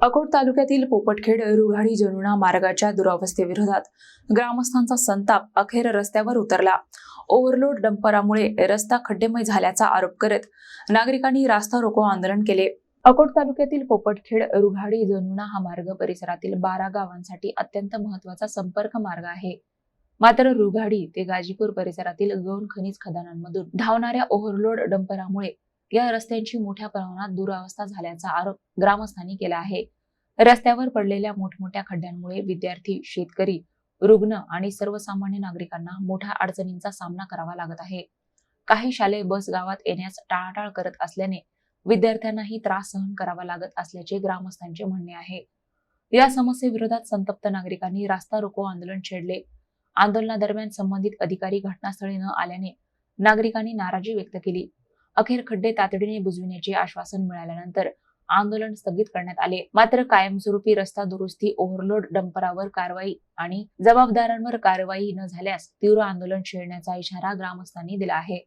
अकोट तालुक्यातील पोपटखेड रुघाडी जनुणा मार्गाच्या दुरावस्थेविरोधात ग्रामस्थांचा संताप अखेर रस्त्यावर उतरला। ओव्हरलोड डंपरामुळे रस्ता खड्डेमय झाल्याचा आरोप करत नागरिकांनी रास्ता रोको आंदोलन केले। अकोट तालुक्यातील पोपटखेड रुघाडी जनुणा हा मार्ग परिसरातील 12 गावांसाठी अत्यंत महत्त्वाचा संपर्क मार्ग आहे। मात्र रुघाडी ते गाजीपूर परिसरातील गौण खनिज खदानांमधून धावणाऱ्या ओव्हरलोड डंपरामुळे या रस्त्यांची मोठ्या प्रमाणात दुरावस्था झाल्याचा आरोप ग्रामस्थांनी केला आहे। रस्त्यावर पडलेल्या मोठमोठ्या खड्ड्यांमुळे विद्यार्थी, शेतकरी, रुग्ण आणि सर्वसामान्य नागरिकांना मोठ्या अडचणींचा सामना करावा लागत आहे। काही शालेय बस गावात येण्यास टाळाटाळ करत असल्याने विद्यार्थ्यांनाही त्रास सहन करावा लागत असल्याचे ग्रामस्थांचे म्हणणे आहे। या समस्येविरोधात संतप्त नागरिकांनी रास्ता रोको आंदोलन छेडले। आंदोलनादरम्यान संबंधित अधिकारी घटनास्थळी न आल्याने नागरिकांनी नाराजी व्यक्त केली। अखेर खड्डे तातडीने बुजविण्याचे आश्वासन मिळाल्यानंतर आंदोलन स्थगित करण्यात आले। मात्र कायमस्वरूपी रस्ता दुरुस्ती, ओव्हरलोड डंपरावर कारवाई आणि जबाबदारांवर कारवाई न झाल्यास तीव्र आंदोलन छेडण्याचा इशारा ग्रामस्थांनी दिला आहे।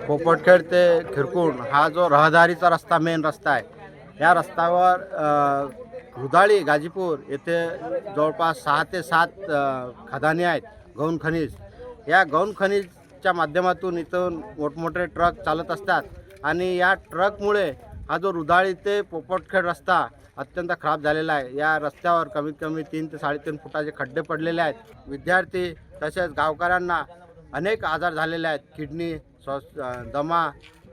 पोपटखेड ते खिरकुण हा जो रहदारीचा रस्ता, मेन रस्ता आहे, या रस्त्यावर रुधाळी गाजीपूर येथे जवळपास 6 ते 7 खदाने आहेत, गौण खनिज। या गौण खनिजच्या माध्यमातून इथून मोठमोठे ट्रक चालत असतात आणि या ट्रकमुळे हा जो रुधाळी ते पोपटखेड रस्ता अत्यंत खराब झालेला आहे। या रस्त्यावर कमीत कमी 3 ते 3.5 फुटाचे खड्डे पडलेले आहेत। विद्यार्थी तसेच गावकऱ्यांना अनेक आजार झालेले आहेत, किडनी, दमा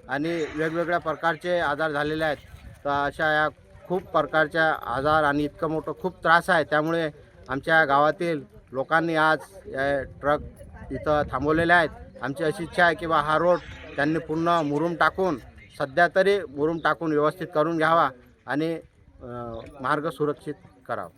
आणि वेगवेगळ्या प्रकारचे आजार झालेले आहेत। तर अशा या खूप प्रकारच्या आजार आणि इतकं मोठं खूप त्रास आहे। त्यामुळे आमच्या गावातील लोकांनी आज ट्रक इथं थांबवलेले आहेत। आमची अशी इच्छा आहे की हा रोड त्यांनी पूर्ण मुरुम टाकून, सध्या तरी मुरुम टाकून व्यवस्थित करून घ्यावा आणि मार्ग सुरक्षित करावा।